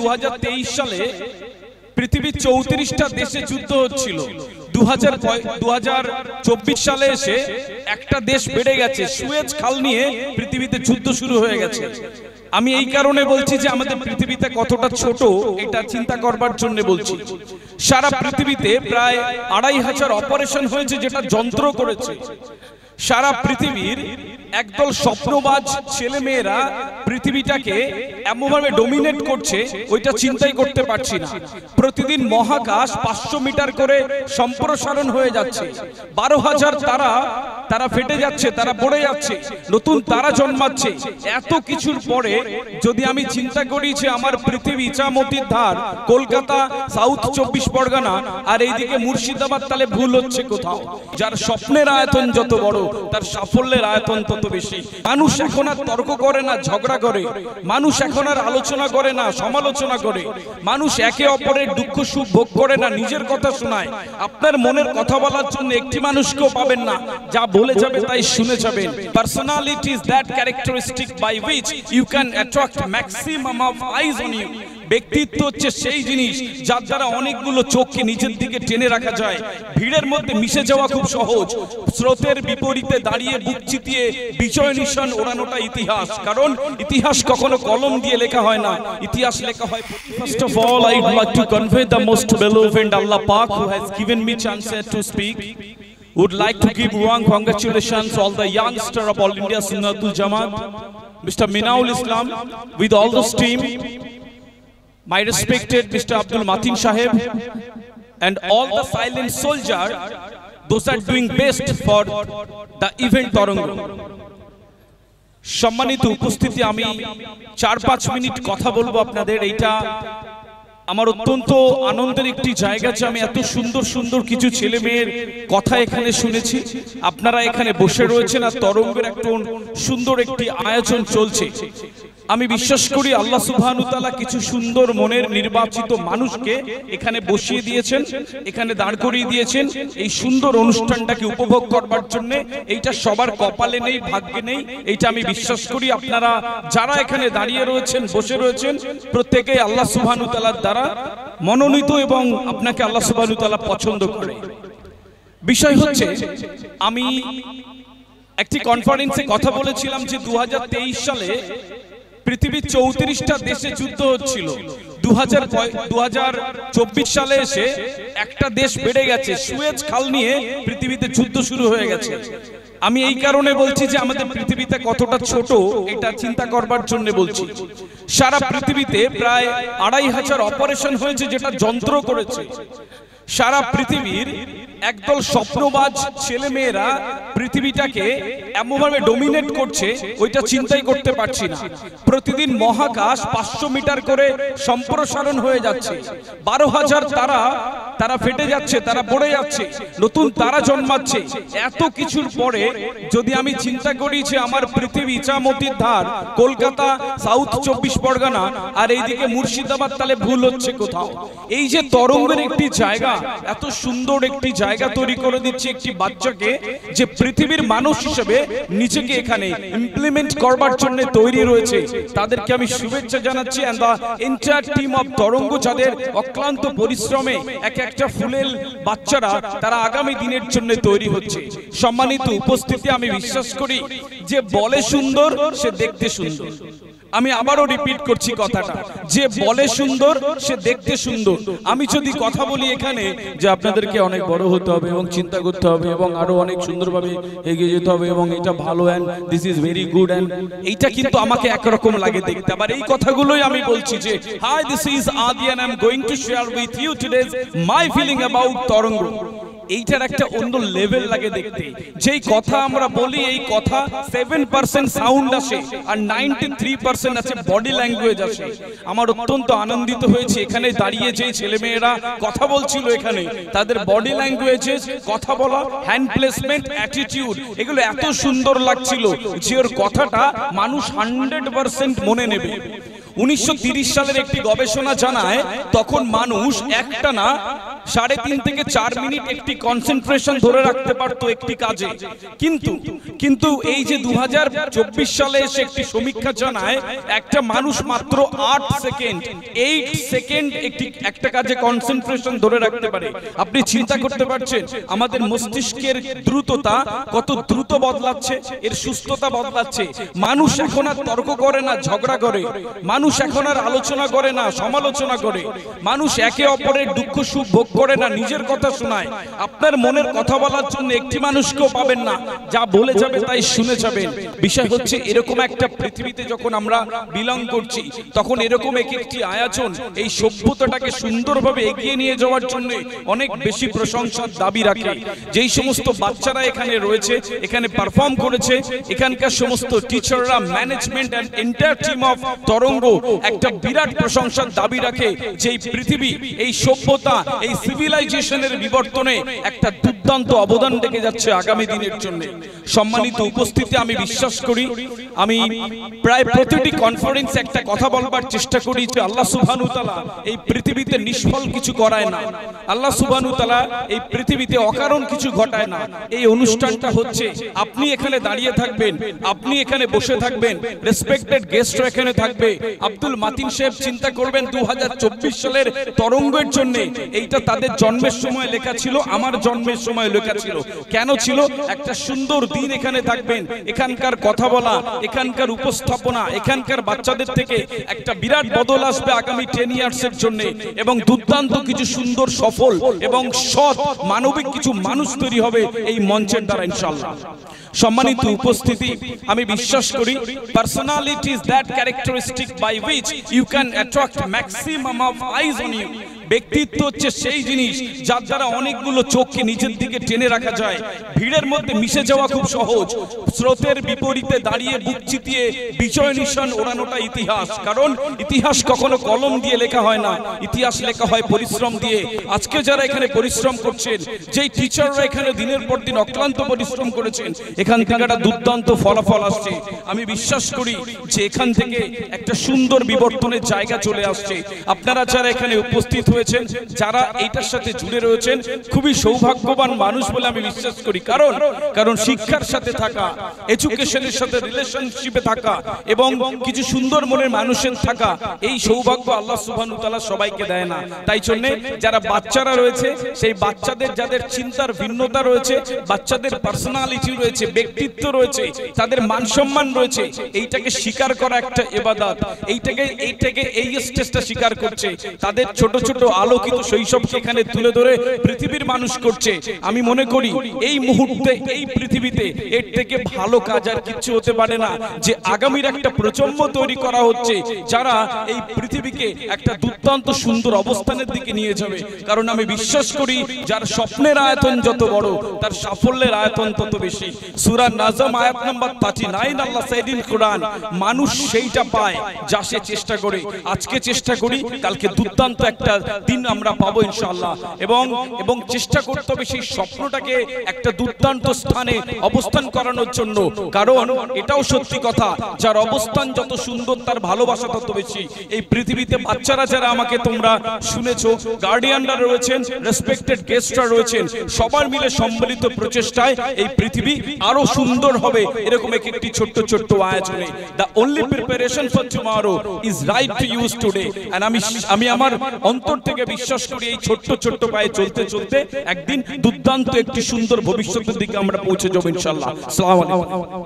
2023 সালে পৃথিবীর 34টা দেশে যুদ্ধ হচ্ছিল। 2024 সালে এসে একটা দেশ বেড়ে গেছে, সুয়েজ খাল নিয়ে পৃথিবীতে যুদ্ধ শুরু হয়ে গেছে। আমি এই কারণে বলছি যে আমাদের পৃথিবীতে কতটা ছোট এটা চিন্তা করবার জন্য বলছি। সারা পৃথিবীতে প্রায় 2500 অপারেশন হয়েছে যেটা যন্ত্র করেছে। সারা পৃথিবীর একদল স্বপ্নবাজ ছেলে মেয়েরা পৃথিবীটাকে এমনভাবে ডমিনেট করছে ওইটা চিন্তাই করতে পারছি না। প্রতিদিন মহাকাশ 500 মিটার করে সম্প্রসারণ হয়ে যাচ্ছে। 12,000 তারা ফেটে যাচ্ছে, তারা পড়ে যাচ্ছে, নতুন তারা জন্মাচ্ছে। এত কিছুর পরে যদি আমি চিন্তা করি যে আমার পৃথিবী ইছামতির ধার কলকাতা, সাউথ 24 পরগনা আর এইদিকে মুর্শিদাবাদ, তাহলে ভুল হচ্ছে কোথাও। যার স্বপ্নের আয়তন যত বড় তার সাফল্যের আয়তন তত বেশি। মানুষ এখন আর তর্ক করে না, ঝগড়া করে। মানুষ এখন আর আলোচনা করে না, সমালোচনা করে। মানুষ একে অপরের দুঃখ সুখ ভোগ করে না, নিজের কথা শোনায়। আপনার মনের কথা বলার জন্য একটি মানুষকেও পাবেন না, যা বলে যাবে তাই শুনে যাবেন। Personality is that characteristic by which you can attract maximum of eyes on you. ব্যক্তিত্ব হচ্ছে সেই জিনিস যার দ্বারা অনেকগুলো চোখকে নিজের দিকে টেনে রাখা যায়। ভিড়ের মধ্যে মিশে যাওয়া খুব সহজ, স্রোতের বিপরীতে দাঁড়িয়ে বুক চিতিয়ে বিজয় নিশান ওড়ানোটা ইতিহাস। কারণ ইতিহাস কখনো কলম দিয়ে লেখা হয় না, ইতিহাস লেখা হয়। First of all, I would like to convey the most beloved Allah Pak who has given me chance to speak. Would like to give warm congratulations to all the youngster of All India Sunnatul Jamaat, Mr. Minaul Islam with all this team. My respected Mr. Abdul Matin Saheb and all the silent soldier, those are doing best for the event Torongo. সম্মানিত উপস্থিতি, আমি 4-5 minute কথা বলবো আপনাদের। এইটা আমার অত্যন্ত আনন্দের একটি জায়গা যে আমি এত সুন্দর সুন্দর কিছু ছেলে মেয়ের কথা এখানে শুনেছি। আপনারা এখানে বসে রয়েছেন আর তরঙ্গের একটা সুন্দর একটি আয়োজন চলছে। আমি বিশ্বাস করি আল্লাহ সুবহানাহু ওয়া তাআলা কিছু সুন্দর মনের নির্বাচিত মানুষকে এখানে বসিয়ে দিয়েছেন, এখানে দাঁড় করিয়ে দিয়েছেন এই সুন্দর অনুষ্ঠানটাকে উপভোগ করবার জন্য। এইটা সবার কপালে নেই, ভাগ্যে নেই, এইটা আমি বিশ্বাস করি। আপনারা যারা এখানে দাঁড়িয়ে রয়েছেন, বসে রয়েছেন, প্রত্যেকেই আল্লাহ সুবহানাহু ওয়া তাআলার দ্বারা মনোনীত এবং আপনাকে আল্লাহ সুবহানাহু ওয়া তাআলা পছন্দ করে। বিষয় হচ্ছে, আমি একটি কনফারেন্সে কথা বলেছিলাম যে 2023 সালে পৃথিবীর 34টা দেশে যুদ্ধ হচ্ছিল। 2024 সালে এসে একটা দেশ বেড়ে গেছে, সুয়েজ খাল নিয়ে পৃথিবীতে যুদ্ধ শুরু হয়ে গেছে। আমি এই কারণে বলছি যে আমাদের পৃথিবীতে কতটা ছোট এটা চিন্তা করবার জন্য বলছি। সারা পৃথিবীতে প্রায় 2500 অপারেশন হয়েছে যেটা যন্ত্র করেছে। সারা পৃথিবীর একদল স্বপ্নবাজ ছেলে মেয়েরা পৃথিবীটাকে এমনভাবে ডমিনেট করছে ওইটা চিন্তাই করতে পারছি না। প্রতিদিন মহাকাশ 500 মিটার করে সম্প্রসারণ হয়ে যাচ্ছে। 12,000 তারা ফেটে যাচ্ছে, তারা পড়ে যাচ্ছে, নতুন তারা জন্মাচ্ছে। এত কিছুর পরে যদি আমি চিন্তা করি যে আমার পৃথিবী ইছামতির ধার কলকাতা, সাউথ 24 পরগনা আর এইদিকে মুর্শিদাবাদ, তাহলে ভুল হচ্ছে কোথাও। এই যে তরঙ্গের একটি জায়গা, এত সুন্দর একটি জায়গা তৈরি করে দিচ্ছে একটি বাচ্চাকে, যে পৃথিবীর মানুষ হিসেবে নিজেকে এখানে ইমপ্লিমেন্ট করবার জন্য তৈরি রয়েছে, তাদেরকে আমি শুভেচ্ছা জানাচ্ছি। And the entire team of Tarang, যাদের অক্লান্ত পরিশ্রমে এক একটা ফুলেল বাচ্চারা তারা আগামী দিনের জন্য তৈরি হচ্ছে। সম্মানিত উপস্থিতি, আমি বিশ্বাস করি যে বলে সুন্দর সে দেখতে সুন্দর। আমি আবারও রিপিট করছি কথাটা, যে বলে সুন্দর সে দেখতে সুন্দর। আমি যদি কথা বলি এখানে যে আপনাদেরকে অনেক বড় হতে হবে এবং চিন্তা করতে হবে এবং আরো অনেক সুন্দরভাবে এগিয়ে যেতে হবে এবং এটা ভালো and this is very good and এইটা কিন্তু আমাকে একরকম লাগে দেখতে। আবার এই কথাগুলোই আমি বলছি যে hi, this is Adi and I am going to share with you today's my feeling about Tarang. এইটার একটা অন্য লেভেল লাগে দেখতে। যেই কথা আমরা বলি এই কথা 7% সাউন্ড আসে আর 93% আছে বডি ল্যাঙ্গুয়েজ আসে। আমার অত্যন্ত আনন্দিত হয়েছে এখানে দাঁড়িয়ে যে ছেলেমেয়েরা কথা বলছিল, এখানে তাদের বডি ল্যাঙ্গুয়েজেস, কথা বলা, হ্যান্ড প্লেসমেন্ট, অ্যাটিটিউড, এগুলো এত সুন্দর লাগছিল যে ওর কথাটা মানুষ 100% মনে নেবে। 1930 সালের একটি গবেষণা জানায় তখন মানুষ একটানা 3.5 থেকে 4 মিনিট একটি কনসেন্ট্রেশন ধরে রাখতে পারতো একটি কাজে। কিন্তু এই যে 2024 সালে এসে একটি সমীক্ষা জানায় একটা মানুষ মাত্র 8 সেকেন্ড একটা কাজে কনসেন্ট্রেশন ধরে রাখতে পারে। আপনি চিন্তা করতে পারছেন আমাদের মস্তিষ্কের দ্রুততা কত দ্রুত বদলাচ্ছে, এর সুস্থতা বদলাচ্ছে। মানুষ এখন আর তর্ক করে না, ঝগড়া করে। মানুষ এখন আর আলোচনা করে না, সমালোচনা করে। মানুষ একে অপরের দুঃখ সুখ ভোগ করে না, নিজের কথা শোনায়। আপনার মনের কথা বলার জন্য একটি মানুষকেও পাবেন না, যা বলে যাবে তাই শুনে যাবেন। বিষয় হচ্ছে এরকম একটা পৃথিবীতে যখন আমরা বিলং করছি, তখন এরকম একটি আয়োজন এই সভ্যতাটাকে সুন্দরভাবে এগিয়ে নিয়ে যাওয়ার জন্য অনেক বেশি প্রশংসার দাবি রাখে। যেই সমস্ত বাচ্চারা এখানে রয়েছে, এখানে পারফর্ম করেছে, এখানকার সমস্ত টিচাররা, management and entire team of Tarang একটা বিরাট প্রশংসার দাবি রাখে যে এই পৃথিবী, এই সভ্যতা, এই সিভিলাইজেশনের বিবর্তনে একটা দুর্দান্ত অবদান রেখে যাচ্ছে আগামী দিনের জন্য। সম্মানিত উপস্থিতি, আমি বিশ্বাস করি, আমি প্রায় প্রতিটি কনফারেন্সে একটা কথা বলবার চেষ্টা করি যে আল্লাহ সুবহানাহু ওয়া তাআলা এই পৃথিবীতে নিষ্ফল কিছু করায় না। আল্লাহ সুবহানাহু ওয়া তাআলা এই পৃথিবীতে অকারণ কিছু ঘটায় না। এই অনুষ্ঠানটা হচ্ছে আপনি এখানে দাঁড়িয়ে থাকবেন, আপনি এখানে বসে থাকবেন, রেসপেক্টেড গেস্টরা এখানে থাকবে। আব্দুল মাতিন সাহেব চিন্তা করবেন 2024 সালের তরঙ্গের জন্য এইটা তাদের জন্মের সময় লেখা ছিল, আমার জন্মের সময় লেখা ছিল। কেন ছিল? একটা সুন্দর দিন এখানে থাকবেন, এখানকার কথা বলা, এখানকার উপস্থাপনা, এখানকার বাচ্চাদের থেকে একটা বিরাট বদল আসবে আগামী 10 ইয়ার্সের জন্য, এবং দুর্দান্ত কিছু সুন্দর, সফল এবং সৎ মানবিক কিছু মানুষ তৈরি হবে এই মঞ্চের দ্বারা ইনশাআল্লাহ। সম্মানিত উপস্থিতি, আমি বিশ্বাস করি personality is that characteristic by which you can attract maximum of eyes on you. ব্যক্তিত্ব হচ্ছে সেই জিনিস যার দ্বারা অনেকগুলো চোখকে নিজের দিকে টেনে রাখা যায়। ভিড়ের মধ্যে মিশে যাওয়া খুব সহজ, স্রোতের বিপরীতে দাঁড়িয়ে বুক চিতিয়ে বিজয় নিশান ওড়ানোটা ইতিহাস। কারণ ইতিহাস কখনো কলম দিয়ে লেখা হয় না, ইতিহাস লেখা হয় পরিশ্রম দিয়ে। আজকে যারা এখানে পরিশ্রম করছেন, যেই টিচাররা এখানে দিনের পর দিন অক্লান্ত পরিশ্রম করেছেন, এখান থেকে একটা দুর্দান্ত ফলাফল আসছে। আমি বিশ্বাস করি যে এখান থেকে একটা সুন্দর বিবর্তনের জায়গা চলে আসছে। আপনারা যারা এখানে উপস্থিত হয়েছেন, যারা এইটার সাথে জুড়ে রয়েছেন, খুবই সৌভাগ্যবান মানুষ বলে আমি বিশ্বাস করি। কারণ শিক্ষার সাথে থাকা, এডুকেশনের সাথে রিলেশনশিপে থাকা এবং কিছু সুন্দর মনের মানুষের থাকা, এই সৌভাগ্য আল্লাহ সুবহানাহু ওয়া তাআলা সবাইকে দেয় না। তাই জন্য যারা বাচ্চারা রয়েছে, সেই বাচ্চাদের যাদের চিন্তার ভিন্নতা রয়েছে, বাচ্চাদের পার্সোনালিটি রয়েছে, ব্যক্তিত্ব রয়েছে, তাদের মান সম্মান রয়েছে, এইটাকে স্বীকার করা একটা ইবাদত। এইটাকে এই স্টেজটা স্বীকার করছে, তাদের ছোট ছোট আলোকিত শৈশবকে এখানে তুলে ধরে পৃথিবীর মানুষ করছে। আমি মনে করি এই মুহূর্তে এই পৃথিবীতে এর থেকে ভালো কাজ আর কিছু হতে পারে না, যে আগামীর একটা প্রজন্ম তৈরি করা হচ্ছে যারা এই পৃথিবীকে একটা দুর্দান্ত সুন্দর অবস্থানের দিকে নিয়ে যাবে। কারণ আমি বিশ্বাস করি যার স্বপ্নের আয়তন যত বড়, তার সাফল্যের আয়তন তত বেশি। সূরা নাজম আয়াত নাম্বার 39 আল্লাহ সাইদিন কোরআন, মানুষ সেইটা পায় যা সে চেষ্টা করে। আজকে চেষ্টা করি, কালকে দুর্দান্ত একটা দিন আমরা পাবো ইনশাআল্লাহ। এবং চেষ্টা করতে হবে সেই স্বপ্নটাকে একটা দুর্দান্ত স্থানে অবস্থান করানোর জন্য। কারণ এটাও সত্যি কথা, যার অবস্থান যত সুন্দর তার ভালোবাসা তত বেশি। এই পৃথিবীতে বাচ্চারা যারা আমাকে তোমরা শুনেছো, গার্ডিয়ানরা রয়েছেন, রেসপেক্টেড গেস্টরা রয়েছেন, সবার মিলে সম্মিলিত প্রচেষ্টায় এই পৃথিবী আরো সুন্দর হবে এরকম একটি ছোট্ট ছোট্ট আয়োজনে। The only preparation for tomorrow is right to use today. And আমি আমার অন্তর থেকে বিশ্বাস করি এই ছোট্ট ছোট্ট পায়ে চলতে চলতে একদিন দুর্দান্ত একটি সুন্দর ভবিষ্যতের দিকে আমরা পৌঁছে যাবো ইনশাআল্লাহ। আসসালামু আলাইকুম।